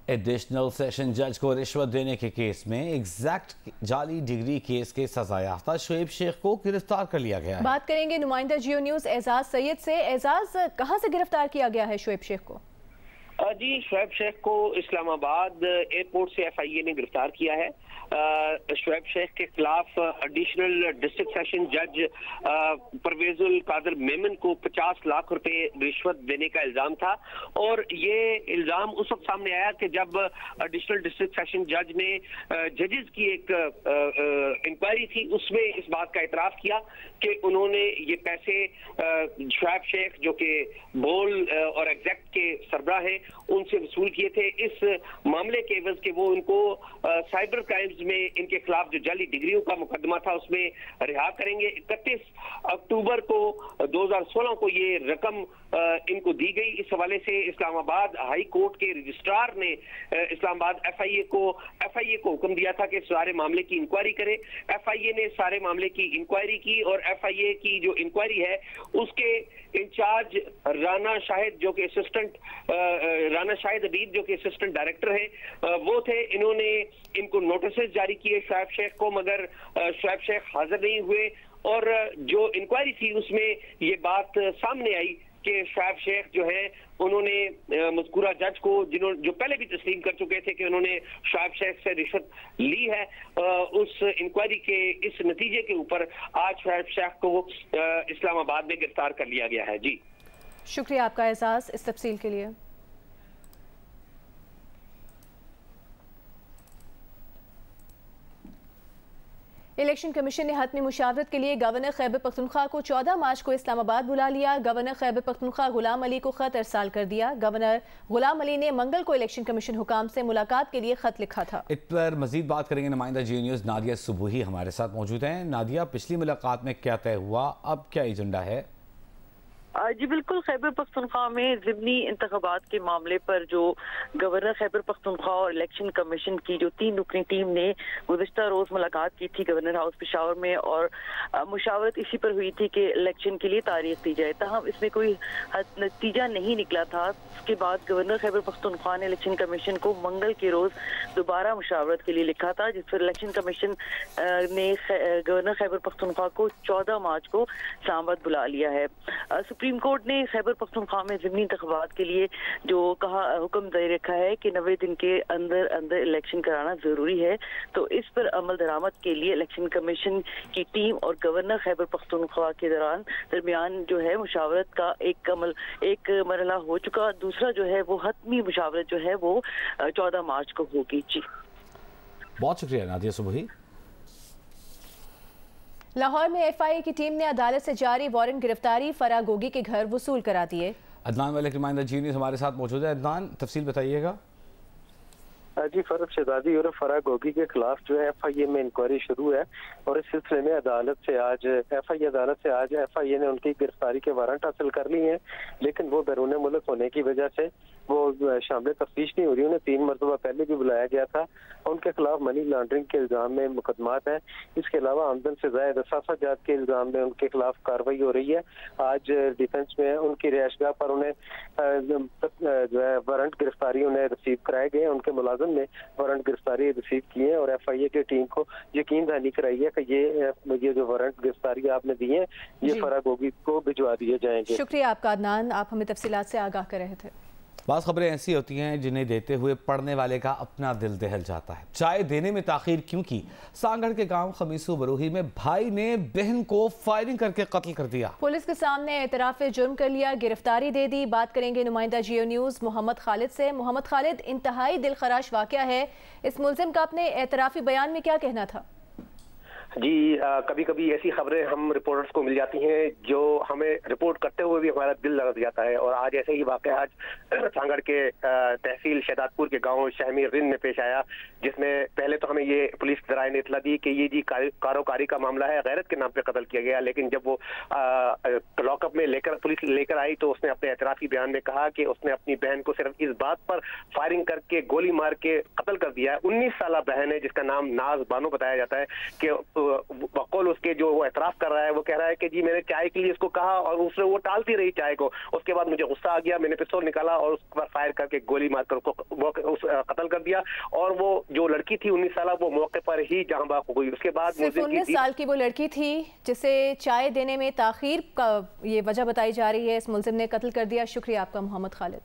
Additional session जज को रिश्वत देने के केस में एग्जैक्ट जाली डिग्री केस के सजायाफ्ता शोएब शेख को गिरफ्तार कर लिया गया है। बात करेंगे नुमाइंदा जियो न्यूज एजाज सैयद से। एजाज, कहां से गिरफ्तार किया गया है शोएब शेख को? जी, शोएब शेख को इस्लामाबाद एयरपोर्ट से FIA ने गिरफ्तार किया है। शोएब शेख के खिलाफ एडिशनल डिस्ट्रिक्ट सेशन जज परवेजुल कादर मेमन को 50 लाख रुपए रिश्वत देने का इल्जाम था और ये इल्जाम उस वक्त सामने आया कि जब एडिशनल डिस्ट्रिक्ट सेशन जज ने जजेस की एक इंक्वायरी थी, उसमें इस बात का इतराफ किया कि उन्होंने ये पैसे शोएब शेख जो कि बोल और एग्जैक्ट के सरबराह हैं उनसे वसूल किए थे। इस मामले के एवज के वो उनको साइबर क्राइम्स में इनके खिलाफ जो जाली डिग्रियों का मुकदमा था उसमें रिहा करेंगे। 31 अक्टूबर को 2016 को ये रकम इनको दी गई। इस हवाले से इस्लामाबाद हाई कोर्ट के रजिस्ट्रार ने इस्लामाबाद FIA को हुक्म दिया था कि सारे मामले की इंक्वायरी करे। FIA ने सारे मामले की इंक्वायरी की और FIA की जो इंक्वायरी है उसके इंचार्ज राना शाहिद जो कि राना शाहिद अदीब जो कि असिस्टेंट डायरेक्टर है वो थे। इन्होंने इनको नोटिस जारी किए शोएब शेख को, मगर शोएब शेख हाजिर नहीं हुए और जो इंक्वायरी थी उसमें ये बात सामने आई कि शोएब शेख जो है उन्होंने मज़कूरा जज को जो पहले भी तस्लीम कर चुके थे कि उन्होंने शोएब शेख से रिश्वत ली है, उस इंक्वायरी के इस नतीजे के ऊपर आज शोएब शेख को इस्लामाबाद में गिरफ्तार कर लिया गया है। जी शुक्रिया आपका एहसास इस तफसील के लिए। इलेक्शन कमीशन ने हतमी मुशावरत के लिए गवर्नर खैबर पख्तूनख्वा को 14 मार्च को इस्लामाबाद बुला लिया। गवर्नर खैबर पख्तूनख्वा गुलाम अली को खत अरसाल कर दिया। गवर्नर गुलाम अली ने मंगल को इलेक्शन कमीशन हुकाम से मुलाकात के लिए खत लिखा था। इस पर मजीद बात करेंगे नुमाइंदा जियो न्यूज नादिया सुबुही हमारे साथ मौजूद हैं। नादिया, पिछली मुलाकात में क्या तय हुआ, अब क्या एजेंडा है? जी बिल्कुल, खैबर पख्तूनख्वा में ज़िमनी इंतखाबात के मामले पर जो गवर्नर खैबर पख्तूनख्वा और इलेक्शन कमीशन की जो 3 रुकनी टीम ने गुज़िश्ता रोज़ मुलाकात की थी गवर्नर हाउस पेशावर में और मुशावरत इसी पर हुई थी कि इलेक्शन के लिए तारीख दी जाए। तहम इसमें कोई नतीजा नहीं निकला था। उसके बाद गवर्नर खैबर पख्तूनख्वा ने इलेक्शन कमीशन को मंगल के रोज़ दोबारा मुशावरत के लिए लिखा था, जिस पर इलेक्शन कमीशन ने गवर्नर खैबर पख्तूनख्वा को 14 मार्च को इस्लामाबाद बुला लिया है। सुप्रीम कोर्ट ने खैबर पख्तूनख्वा में ज़िमनी इंतखाबात के लिए जो हुक्म जारी रखा है कि 90 दिन के अंदर इलेक्शन कराना ज़रूरी है, तो इस पर अमल दरामद के लिए इलेक्शन कमीशन की टीम और गवर्नर खैबर पख्तूनख्वा के दरमियान जो है मुशावरत का एक मरहला हो चुका। दूसरा जो है वो हतमी मुशावरत जो है वो 14 मार्च को होगी। जी बहुत शुक्रिया नादिया सुबही। लाहौर में FIA की टीम ने अदालत से जारी वारंट गिरफ्तारी फराह गोगी के घर वसूल करा दिए। अदनान मलिक नुमाइंदा जियो न्यूज हमारे साथ मौजूद है। अदनान, तफसील बताइएगा। जी, फरब शहजादी और फराह गोगी के खिलाफ जो है FIA में इंक्वायरी शुरू है और इस सिलसिले में अदालत से आज FIA ने उनकी गिरफ्तारी के वारंट हासिल कर लिए हैं, लेकिन वो बैरून मुल्क होने की वजह से वो शामिल तफ्तीश नहीं हो रही। उन्हें 3 मरतबा पहले भी बुलाया गया था। उनके खिलाफ मनी लॉन्ड्रिंग के इल्जाम में मुकदमात हैं। इसके अलावा आमदन से ज़ायद असासा जात के इल्जाम में उनके खिलाफ कार्रवाई हो रही है। आज डिफेंस में उनकी रिहाइशगाह पर उन्हें जो है वारंट गिरफ्तारी उन्हें रिसीव कराए गए। उनके मुलाजिम ने वारंट गिरफ्तारी रिसीव किए और FIA की टीम को यकीन दहानी कराई है कि ये जो वारंट गिरफ्तारी आपने दी है ये फराह गोगी को भिजवा दिए जाएंगे। शुक्रिया आपका अदनान, आप हमें तफसीलात से आगाह कर रहे थे। बात खबरें ऐसी होती हैं जिन्हें देते हुए पढ़ने वाले का अपना दिल दहल जाता है। चाय देने में ताखीर क्यों की? सांगढ़ के गांव खमीसू बरोही में भाई ने बहन को फायरिंग करके कत्ल कर दिया। पुलिस के सामने एतराफ जुर्म कर लिया, गिरफ्तारी दे दी। बात करेंगे नुमाइंदा जियो न्यूज मोहम्मद खालिद से। मोहम्मद खालिद, इंतहाई दिलखराश वाकया है, इस मुलजिम का अपने एतराफी बयान में क्या कहना था? जी, कभी कभी ऐसी खबरें हम रिपोर्टर्स को मिल जाती हैं जो हमें रिपोर्ट करते हुए भी हमारा दिल लग जाता है और आज ऐसे ही वाकया आज सांगढ़ के तहसील शहदादपुर के गांव शहमी रिंद में पेश आया, जिसमें पहले तो हमें ये पुलिस दराए ने इतला दी कि ये जी कारोकारी का मामला है, गैरत के नाम पे कत्ल किया गया। लेकिन जब वो लॉकअप में पुलिस लेकर आई तो उसने अपने एतराफी बयान में कहा कि उसने अपनी बहन को सिर्फ इस बात पर फायरिंग करके गोली मार के कत्ल कर दिया है। 19 साल बहन है जिसका नाम नाज बानो बताया जाता है कि बकौल उसके जो वो एतराफ़ कर रहा है, वो कह रहा है कि जी मैंने चाय के लिए इसको कहा और उसने वो टालती रही चाय को। उसके बाद मुझे गुस्सा आ गया, मैंने पिस्तौल निकाला और उस पर फायर करके गोली मारकर उसको कत्ल कर दिया। और वो जो लड़की थी 19 साल, वो मौके पर ही जहाँ बाग हो गई। उसके बाद 19 साल की वो लड़की थी जिसे चाय देने में ताखीर का ये वजह बताई जा रही है, इस मुलजिम ने कत्ल कर दिया। शुक्रिया आपका मोहम्मद खालिद।